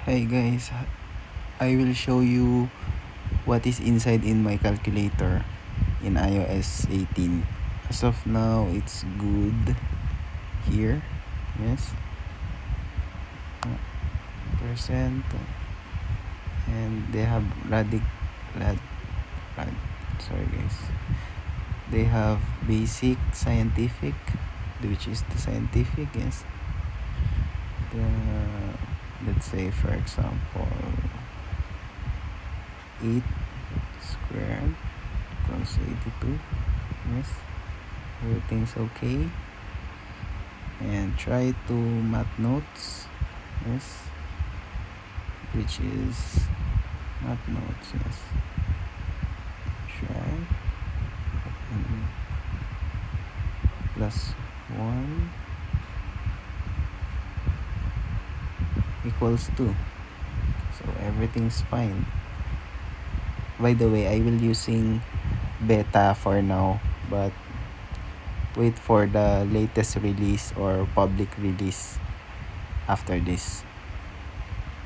Hi guys, I will show you what is inside in my calculator in iOS 18. As of now, it's good here. Yes. Percent. And they have sorry guys. They have basic scientific, which is the scientific, yes. Let's say for example 8 squared equals 82. Yes, everything's okay. And try to math notes. Yes, which is math notes. Yes, try plus 1 equals 2. So everything's fine. By the way, I will using beta for now, but wait for the latest release or public release after this.